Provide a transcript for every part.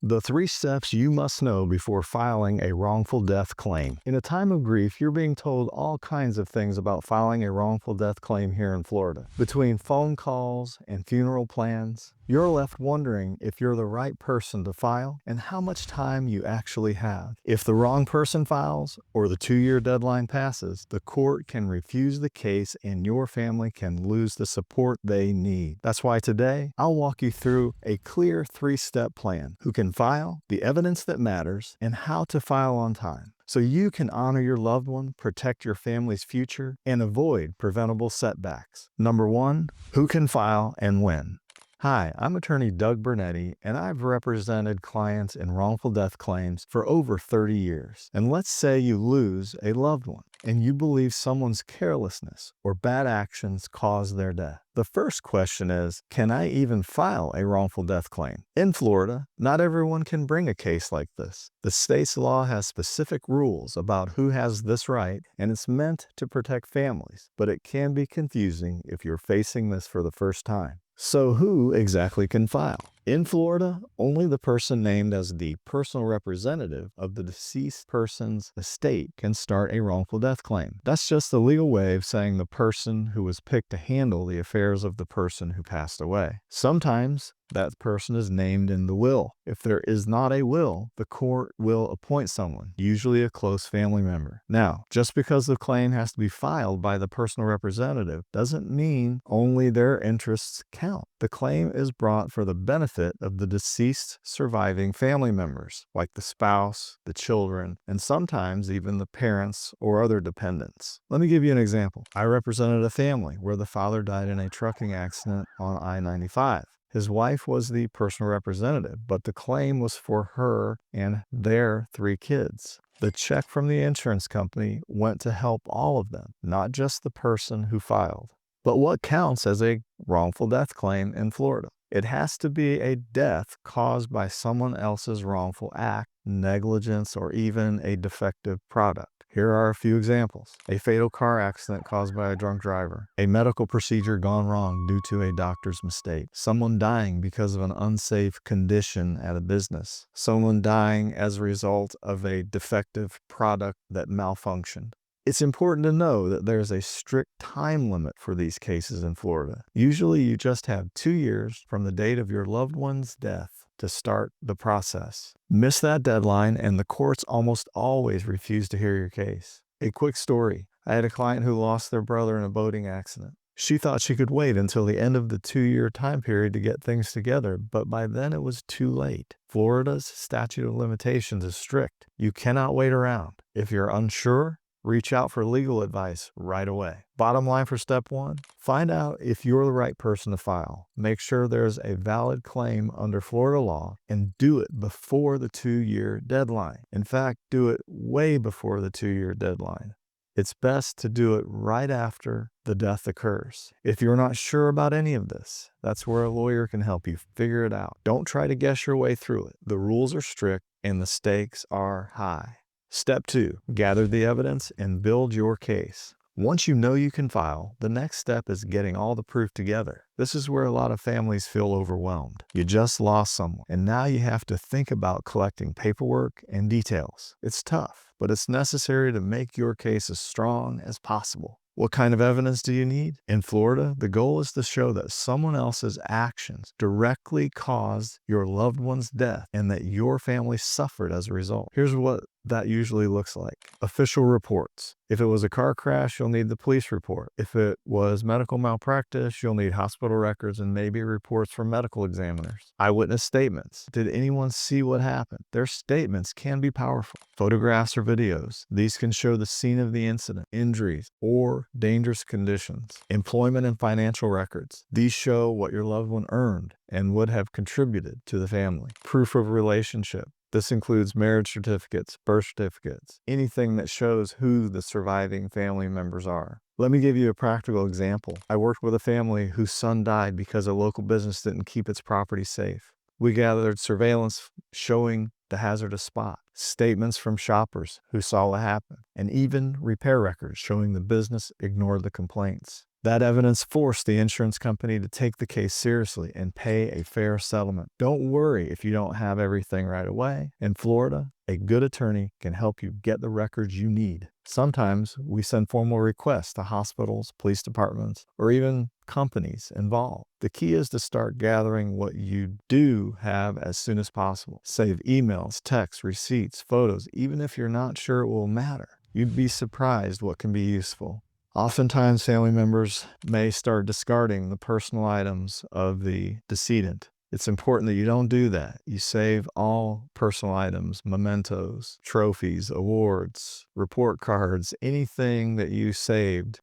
The 3 steps you must know before filing a wrongful death claim. In a time of grief, you're being told all kinds of things about filing a wrongful death claim here in Florida. Between phone calls and funeral plans, you're left wondering if you're the right person to file and how much time you actually have. If the wrong person files or the 2-year deadline passes, the court can refuse the case and your family can lose the support they need. That's why today, I'll walk you through a clear 3-step plan: who can file, the evidence that matters, and how to file on time, so you can honor your loved one, protect your family's future, and avoid preventable setbacks. Number 1, who can file and when. Hi, I'm attorney Doug Burnetti, and I've represented clients in wrongful death claims for over 30 years. And let's say you lose a loved one, and you believe someone's carelessness or bad actions caused their death. The first question is, can I even file a wrongful death claim? In Florida, not everyone can bring a case like this. The state's law has specific rules about who has this right, and it's meant to protect families, but it can be confusing if you're facing this for the first time. So who exactly can file? In Florida, only the person named as the personal representative of the deceased person's estate can start a wrongful death claim. That's just the legal way of saying the person who was picked to handle the affairs of the person who passed away. Sometimes that person is named in the will. If there is not a will, the court will appoint someone, usually a close family member. Now, just because the claim has to be filed by the personal representative doesn't mean only their interests count. The claim is brought for the benefit of the deceased surviving family members, like the spouse, the children, and sometimes even the parents or other dependents. Let me give you an example. I represented a family where the father died in a trucking accident on I-95. His wife was the personal representative, but the claim was for her and their 3 kids. The check from the insurance company went to help all of them, not just the person who filed. But what counts as a wrongful death claim in Florida? It has to be a death caused by someone else's wrongful act, negligence, or even a defective product. Here are a few examples. A fatal car accident caused by a drunk driver. A medical procedure gone wrong due to a doctor's mistake. Someone dying because of an unsafe condition at a business. Someone dying as a result of a defective product that malfunctioned. It's important to know that there's a strict time limit for these cases in Florida. Usually you just have 2 years from the date of your loved one's death to start the process. Miss that deadline and the courts almost always refuse to hear your case. A quick story. I had a client who lost their brother in a boating accident. She thought she could wait until the end of the 2-year time period to get things together, but by then it was too late. Florida's statute of limitations is strict. You cannot wait around. If you're unsure, reach out for legal advice right away. Bottom line for step 1, find out if you're the right person to file. Make sure there's a valid claim under Florida law and do it before the 2-year deadline. In fact, do it way before the 2-year deadline. It's best to do it right after the death occurs. If you're not sure about any of this, that's where a lawyer can help you figure it out. Don't try to guess your way through it. The rules are strict and the stakes are high. Step 2, gather the evidence and build your case. Once you know you can file, the next step is getting all the proof together. This is where a lot of families feel overwhelmed. You just lost someone, and now you have to think about collecting paperwork and details. It's tough, but it's necessary to make your case as strong as possible. What kind of evidence do you need? In Florida, the goal is to show that someone else's actions directly caused your loved one's death and that your family suffered as a result. Here's what that usually looks like. Official reports. If it was a car crash, you'll need the police report. If it was medical malpractice, you'll need hospital records and maybe reports from medical examiners. Eyewitness statements. Did anyone see what happened? Their statements can be powerful. Photographs or videos. These can show the scene of the incident, injuries, or dangerous conditions. Employment and financial records. These show what your loved one earned and would have contributed to the family. Proof of relationship. This includes marriage certificates, birth certificates, anything that shows who the surviving family members are. Let me give you a practical example. I worked with a family whose son died because a local business didn't keep its property safe. We gathered surveillance showing the hazardous spot, statements from shoppers who saw what happened, and even repair records showing the business ignored the complaints. That evidence forced the insurance company to take the case seriously and pay a fair settlement. Don't worry if you don't have everything right away. In Florida, a good attorney can help you get the records you need. Sometimes we send formal requests to hospitals, police departments, or even companies involved. The key is to start gathering what you do have as soon as possible. Save emails, texts, receipts, photos, even if you're not sure it will matter. You'd be surprised what can be useful. Oftentimes, family members may start discarding the personal items of the decedent. It's important that you don't do that. You save all personal items, mementos, trophies, awards, report cards, anything that you saved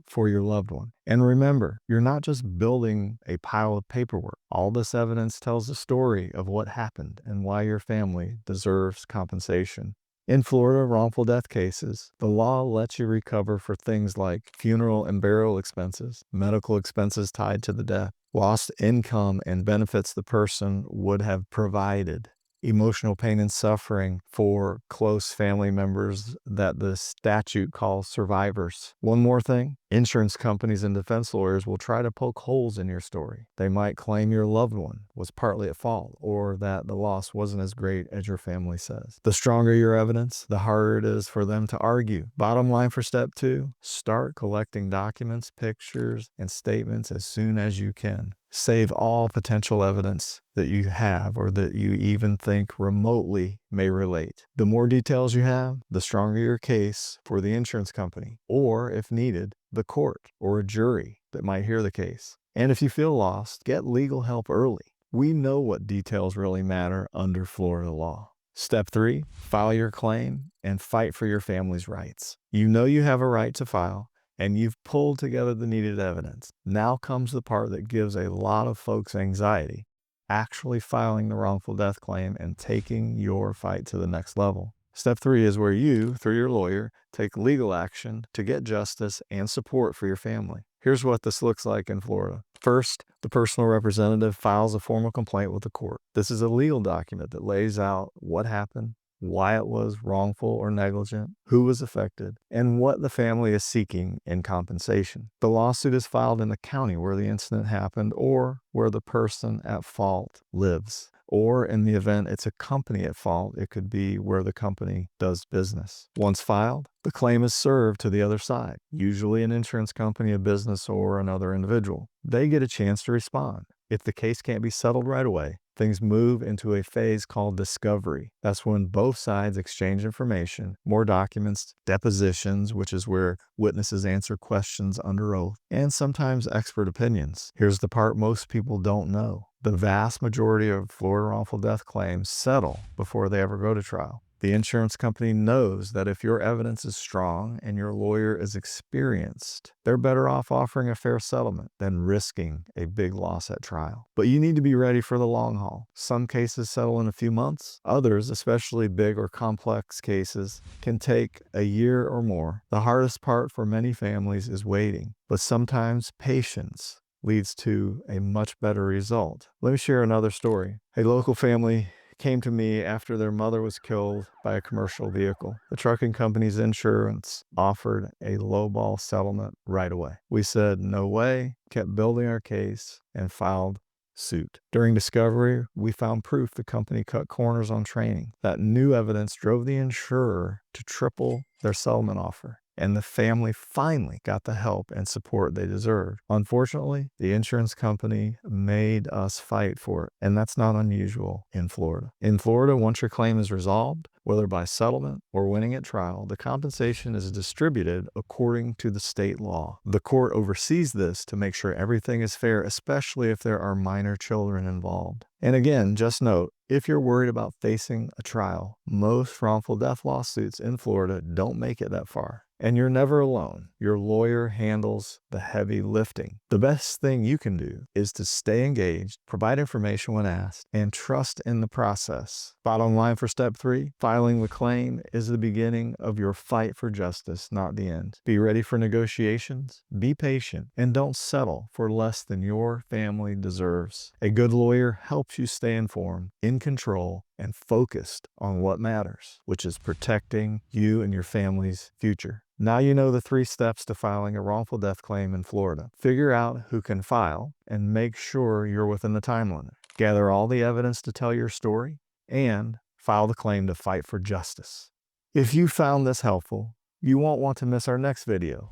for your loved one. And remember, you're not just building a pile of paperwork. All this evidence tells a story of what happened and why your family deserves compensation. In Florida wrongful death cases, the law lets you recover for things like funeral and burial expenses, medical expenses tied to the death, lost income and benefits the person would have provided, emotional pain and suffering for close family members that the statute calls survivors. One more thing, insurance companies and defense lawyers will try to poke holes in your story. They might claim your loved one was partly at fault or that the loss wasn't as great as your family says. The stronger your evidence, the harder it is for them to argue. Bottom line for step 2, start collecting documents, pictures, and statements as soon as you can. Save all potential evidence that you have or that you even think remotely may relate. The more details you have, the stronger your case for the insurance company, or if needed, the court or a jury that might hear the case. And if you feel lost, get legal help early. We know what details really matter under Florida law. Step 3, file your claim and fight for your family's rights. You know you have a right to file, and you've pulled together the needed evidence. Now comes the part that gives a lot of folks anxiety, actually filing the wrongful death claim and taking your fight to the next level. Step 3 is where you, through your lawyer, take legal action to get justice and support for your family. Here's what this looks like in Florida. First, the personal representative files a formal complaint with the court. This is a legal document that lays out what happened, why it was wrongful or negligent, who was affected, and what the family is seeking in compensation. The lawsuit is filed in the county where the incident happened or where the person at fault lives. Or in the event it's a company at fault, it could be where the company does business. Once filed, the claim is served to the other side, usually an insurance company, a business, or another individual. They get a chance to respond. If the case can't be settled right away, things move into a phase called discovery. That's when both sides exchange information, more documents, depositions, which is where witnesses answer questions under oath, and sometimes expert opinions. Here's the part most people don't know. The vast majority of Florida wrongful death claims settle before they ever go to trial. The insurance company knows that if your evidence is strong and your lawyer is experienced, they're better off offering a fair settlement than risking a big loss at trial. But you need to be ready for the long haul. Some cases settle in a few months. Others, especially big or complex cases, can take a year or more. The hardest part for many families is waiting, but sometimes patience leads to a much better result. Let me share another story. A local family came to me after their mother was killed by a commercial vehicle. The trucking company's insurance offered a lowball settlement right away. We said, no way, kept building our case, and filed suit. During discovery, we found proof the company cut corners on training. That new evidence drove the insurer to triple their settlement offer, and the family finally got the help and support they deserved. Unfortunately, the insurance company made us fight for it, and that's not unusual in Florida. In Florida, once your claim is resolved, whether by settlement or winning at trial, the compensation is distributed according to the state law. The court oversees this to make sure everything is fair, especially if there are minor children involved. And again, just note, if you're worried about facing a trial, most wrongful death lawsuits in Florida don't make it that far. And you're never alone. Your lawyer handles the heavy lifting. The best thing you can do is to stay engaged, provide information when asked, and trust in the process. Bottom line for step 3, filing the claim is the beginning of your fight for justice, not the end. Be ready for negotiations, be patient, and don't settle for less than your family deserves. A good lawyer helps you stay informed, in control, and focused on what matters, which is protecting you and your family's future. Now you know the 3 steps to filing a wrongful death claim in Florida. Figure out who can file and make sure you're within the time limit. Gather all the evidence to tell your story and file the claim to fight for justice. If you found this helpful, you won't want to miss our next video.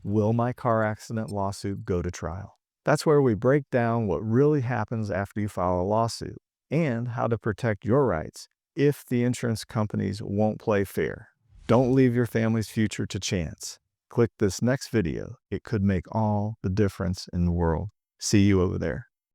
Will my car accident lawsuit go to trial? That's where we break down what really happens after you file a lawsuit and how to protect your rights if the insurance companies won't play fair. Don't leave your family's future to chance. Click this next video. It could make all the difference in the world. See you over there.